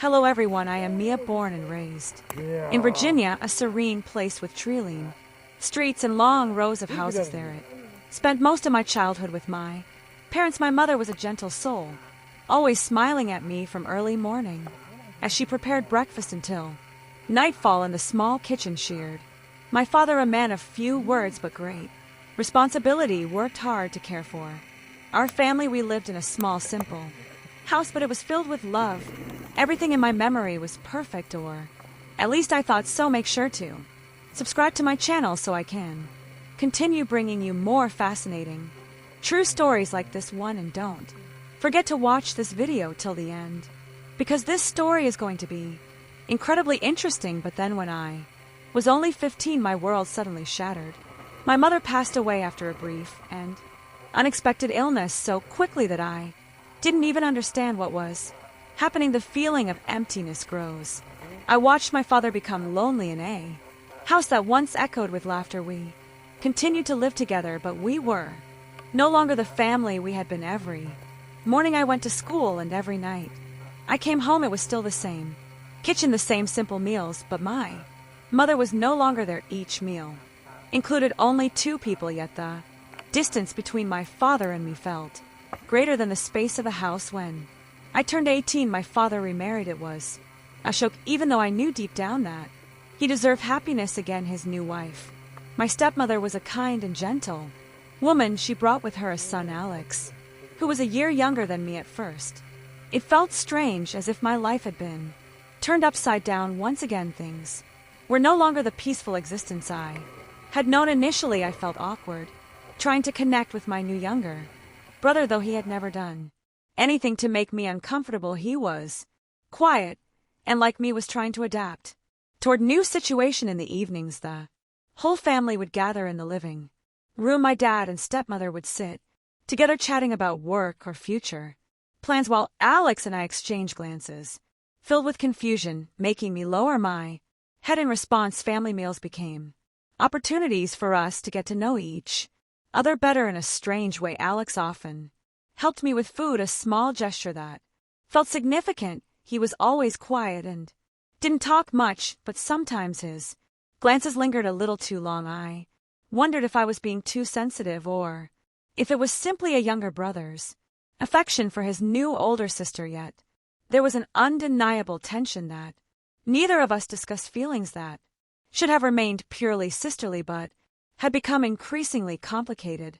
Hello everyone, I am Mia, born and raised in Virginia, a serene place with tree-lined streets and long rows of houses there. It spent most of my childhood with my parents. My mother was a gentle soul, always smiling at me from early morning as she prepared breakfast until nightfall in the small kitchen sheared. My father, a man of few words but great responsibility, worked hard to care for our family. We lived in a small, simple house, but it was filled with love. Everything in my memory was perfect, or at least I thought so. Make sure to subscribe to my channel so I can continue bringing you more fascinating, true stories like this one, and don't forget to watch this video till the end, because this story is going to be incredibly interesting. But then when I was only 15, my world suddenly shattered. My mother passed away after a brief and unexpected illness so quickly that I didn't even understand what was happening. The feeling of emptiness grows. I watched my father become lonely in a house that once echoed with laughter. We continued to live together, but we were no longer the family we had been. Every morning I went to school, and every night I came home, it was still the same kitchen, the same simple meals, but my mother was no longer there. Each meal included only two people, yet the distance between my father and me felt greater than the space of a house. When I turned 18, my father remarried. It was a shock, even though I knew deep down that he deserved happiness again. His new wife, my stepmother, was a kind and gentle woman. She brought with her a son, Alex, who was a year younger than me. At first, it felt strange, as if my life had been turned upside down once again. Things were no longer the peaceful existence I had known. Initially, I felt awkward trying to connect with my new younger brother, though he had never done anything to make me uncomfortable. He was quiet and, like me, was trying to adapt toward new situation. In the evenings, the whole family would gather in the living room. My dad and stepmother would sit together chatting about work or future plans, while Alex and I exchanged glances filled with confusion, making me lower my head in response. Family meals became opportunities for us to get to know each other better. In a strange way, Alex often helped me with food, a small gesture that felt significant. He was always quiet and didn't talk much, but sometimes his glances lingered a little too long. I wondered if I was being too sensitive, or if it was simply a younger brother's affection for his new older sister. Yet there was an undeniable tension that neither of us discussed, feelings that should have remained purely sisterly but had become increasingly complicated.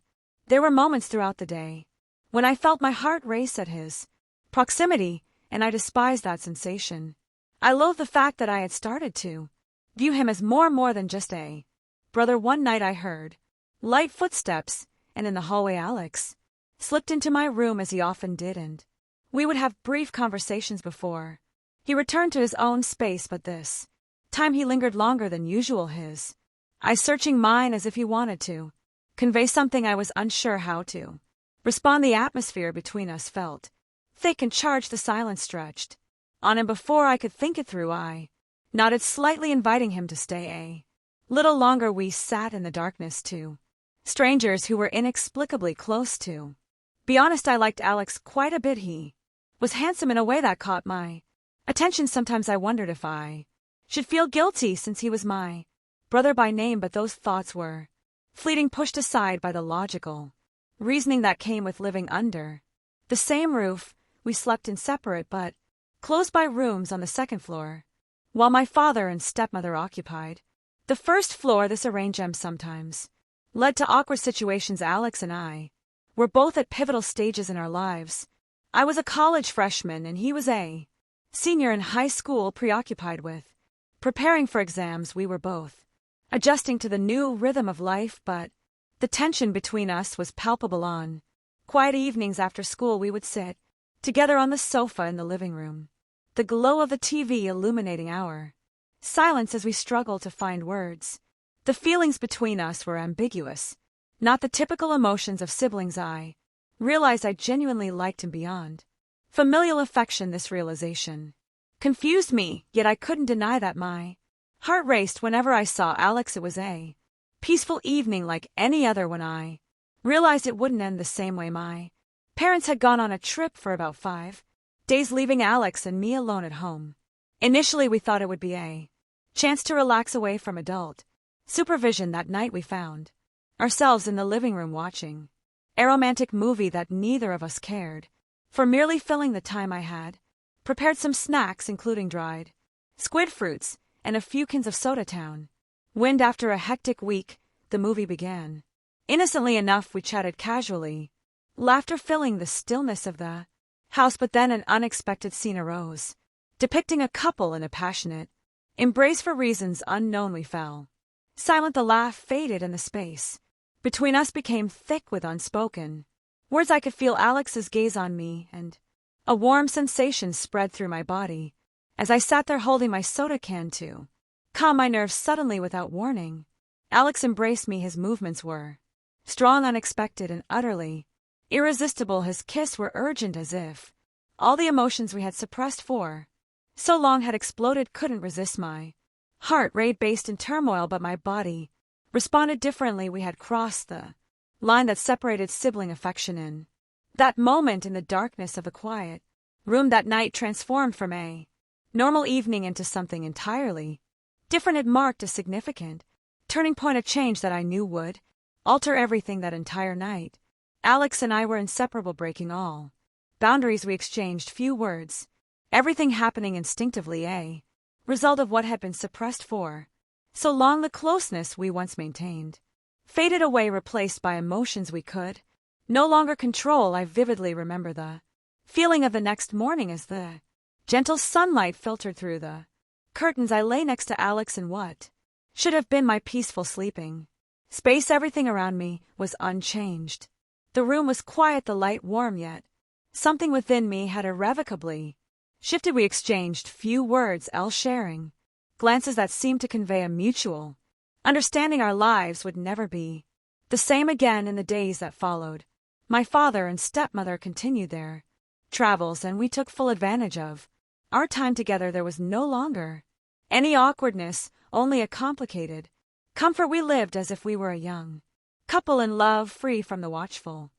There were moments throughout the day when I felt my heart race at his proximity, and I despised that sensation. I loathed the fact that I had started to view him as more than just a brother. One night I heard light footsteps, and in the hallway Alex slipped into my room, as he often did, and we would have brief conversations before he returned to his own space. But this time he lingered longer than usual, his eyes searching mine as if he wanted to convey something. I was unsure how to respond. The atmosphere between us felt thick and charged. The silence stretched on, and before I could think it through, I nodded slightly, inviting him to stay a little longer. We sat in the darkness, two strangers who were inexplicably close. To be honest, I liked Alex quite a bit. He was handsome in a way that caught my attention. Sometimes I wondered if I should feel guilty, since he was my brother by name, but those thoughts were fleeting, pushed aside by the logical reasoning that came with living under the same roof. We slept in separate but close-by rooms on the second floor, while my father and stepmother occupied the first floor. This arrangement sometimes led to awkward situations. Alex and I were both at pivotal stages in our lives. I was a college freshman, and he was a senior in high school, preoccupied with preparing for exams. We were both adjusting to the new rhythm of life, but the tension between us was palpable. On quiet evenings after school, we would sit together on the sofa in the living room, the glow of the TV illuminating our silence as we struggled to find words. The feelings between us were ambiguous, not the typical emotions of siblings. I realized I genuinely liked him beyond familial affection. This realization confused me, yet I couldn't deny that my heart raced whenever I saw Alex. It was a peaceful evening like any other when I realized it wouldn't end the same way. My parents had gone on a trip for about 5 Days leaving Alex and me alone at home. Initially we thought it would be a chance to relax away from adult supervision. That night we found ourselves in the living room watching a romantic movie that neither of us cared for, merely filling the time I had prepared some snacks including dried squid fruits and a few cans of Soda Town. Wind after a hectic week, the movie began. Innocently enough we chatted casually, laughter filling the stillness of the house, but then an unexpected scene arose, depicting a couple in a passionate embrace. For reasons unknown we fell silent. The laugh faded and the space between us became thick with unspoken words. I could feel Alex's gaze on me, and a warm sensation spread through my body as I sat there holding my soda can to calm my nerves. Suddenly, without warning, Alex embraced me. His movements were strong, unexpected, and utterly irresistible. His kiss were urgent, as if all the emotions we had suppressed for so long had exploded. Couldn't resist. My heart rate based in turmoil, but my body responded differently. We had crossed the line that separated sibling affection. In that moment, in the darkness of a quiet room that night, transformed from a normal evening into something entirely different. It marked a significant turning point, a change that I knew would alter everything. That entire night, Alex and I were inseparable, breaking all boundaries. We exchanged few words, everything happening instinctively, a result of what had been suppressed for so long. The closeness we once maintained faded away, replaced by emotions we could no longer control. I vividly remember the feeling of the next morning as the gentle sunlight filtered through the curtains. I lay next to Alex in what should have been my peaceful sleeping space. Everything around me was unchanged. The room was quiet, the light warm, yet something within me had irrevocably shifted. We exchanged few words, sharing glances that seemed to convey a mutual understanding. Our lives would never be the same again. In the days that followed, my father and stepmother continued their travels, and we took full advantage of our time together. There was no longer any awkwardness, only a complicated comfort. We lived as if we were a young couple in love, free from the watchful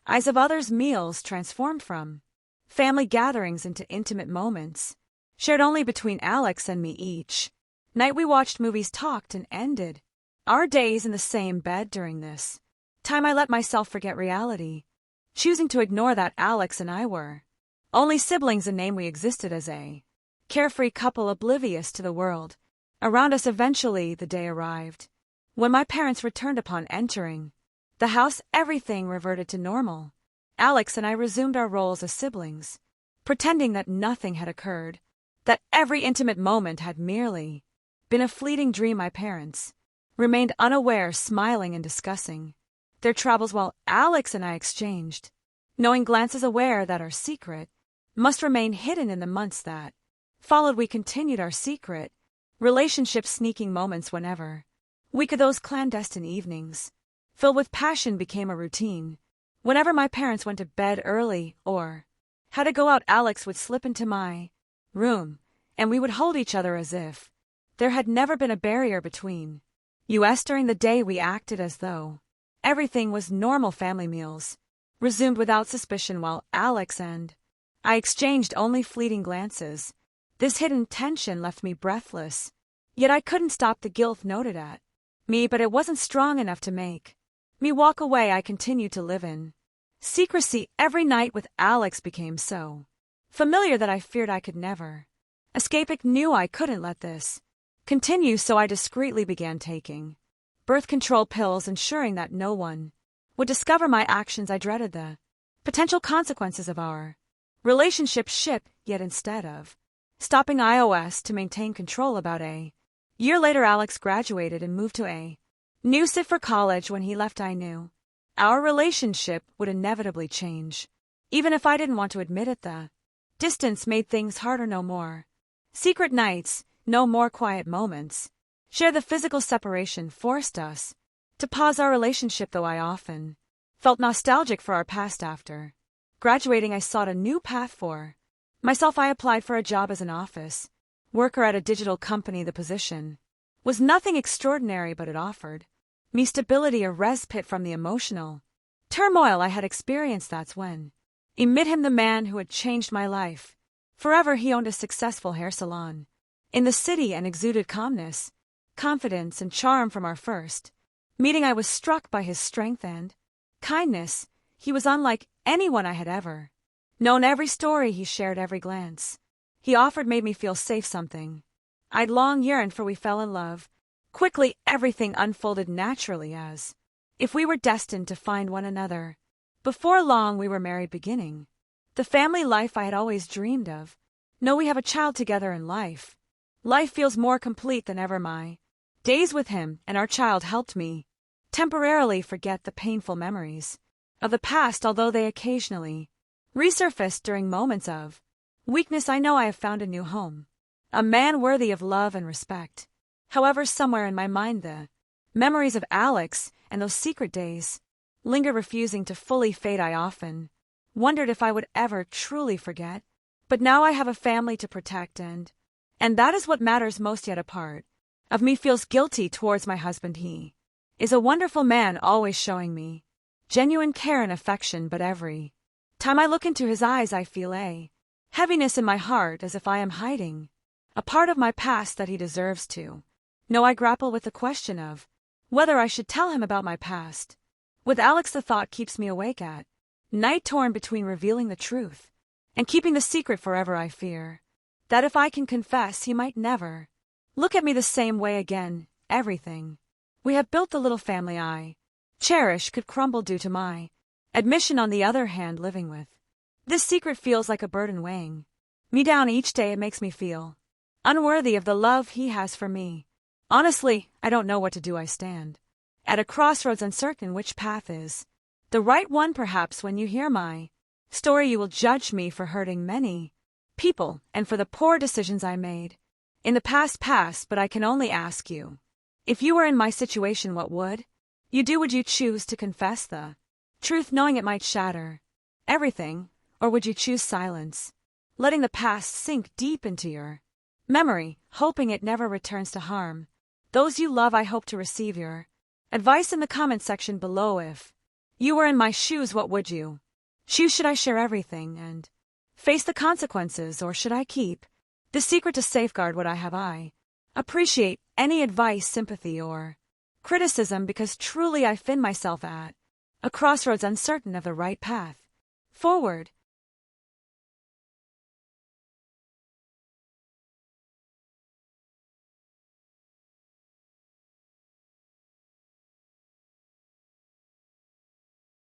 eyes of others. Meals transformed from family gatherings into intimate moments, shared only between Alex and me. Each night we watched movies, talked, and ended our days in the same bed. During this time I let myself forget reality, choosing to ignore that Alex and I were only siblings in name. We existed as a carefree couple, oblivious to the world around us. Eventually the day arrived when my parents returned. Upon entering the house, everything reverted to normal. Alex and I resumed our roles as siblings, pretending that nothing had occurred, that every intimate moment had merely been a fleeting dream. My parents remained unaware, smiling and discussing their travels, while Alex and I exchanged knowing glances, aware that our secret must remain hidden. In the months that followed, we continued our secret relationship, sneaking moments whenever we could. Those clandestine evenings, filled with passion, became a routine. Whenever my parents went to bed early or had to go out, Alex would slip into my room, and we would hold each other as if there had never been a barrier between us. During the day we acted as though everything was normal. Family meals resumed without suspicion, while Alex and I exchanged only fleeting glances. This hidden tension left me breathless, yet I couldn't stop the guilt noted at me, but it wasn't strong enough to make me walk away. I continued to live in secrecy. Every night with Alex became so familiar that I feared I could never escape. It knew I couldn't let this continue, so I discreetly began taking birth control pills, ensuring that no one would discover my actions. I dreaded the potential consequences of our relationship, yet instead of stopping iOS to maintain control. About a year later, Alex graduated and moved to a new city for college. When he left, I knew our relationship would inevitably change. Even if I didn't want to admit it, the distance made things harder. No more secret nights, no more quiet moments. The physical separation forced us to pause our relationship, though I often felt nostalgic for our past. After graduating, I sought a new path for myself. I applied for a job as an office worker at a digital company. The position was nothing extraordinary, but it offered me stability, a respite from the emotional turmoil I had experienced. That's when I met him, the man who had changed my life. Forever he owned a successful hair salon in the city and exuded calmness, confidence, and charm from our first meeting. I was struck by his strength and kindness. He was unlike anyone I had ever known. Every story he shared, every glance he offered made me feel safe, something I'd long yearned for. We fell in love quickly. Everything unfolded naturally, as if we were destined to find one another. Before long, we were married, beginning the family life I had always dreamed of. Now we have a child together, and life feels more complete than ever. My days with him and our child helped me temporarily forget the painful memories of the past, although they occasionally resurfaced during moments of weakness. I know I have found a new home, a man worthy of love and respect. However, somewhere in my mind the memories of Alex and those secret days linger, refusing to fully fade. I often wondered if I would ever truly forget, but now I have a family to protect, and that is what matters most. Yet a part of me feels guilty towards my husband. He is a wonderful man, always showing me genuine care and affection, but every time I look into his eyes I feel a heaviness in my heart, as if I am hiding a part of my past that he deserves to know. I grapple with the question of whether I should tell him about my past. With Alex, the thought keeps me awake at night, torn between revealing the truth and keeping the secret forever. I fear that if I can confess, he might never look at me the same way again. Everything we have built, the little family I cherish, could crumble due to my admission. On the other hand, living with this secret feels like a burden weighing me down each day. It makes me feel unworthy of the love he has for me. Honestly, I don't know what to do. I stand at a crossroads, uncertain which path is the right one. Perhaps when you hear my story, you will judge me for hurting many people and for the poor decisions I made in the past. But I can only ask you, if you were in my situation, what would you do? Would you choose to confess the truth, knowing it might shatter everything, or would you choose silence, letting the past sink deep into your memory, hoping it never returns to harm those you love? I hope to receive your advice in the comment section below. If you were in my shoes, what would you choose? Should I share everything and face the consequences, or should I keep the secret to safeguard what I have? I appreciate any advice, sympathy, or criticism, because truly I find myself at a crossroads, uncertain of the right path forward.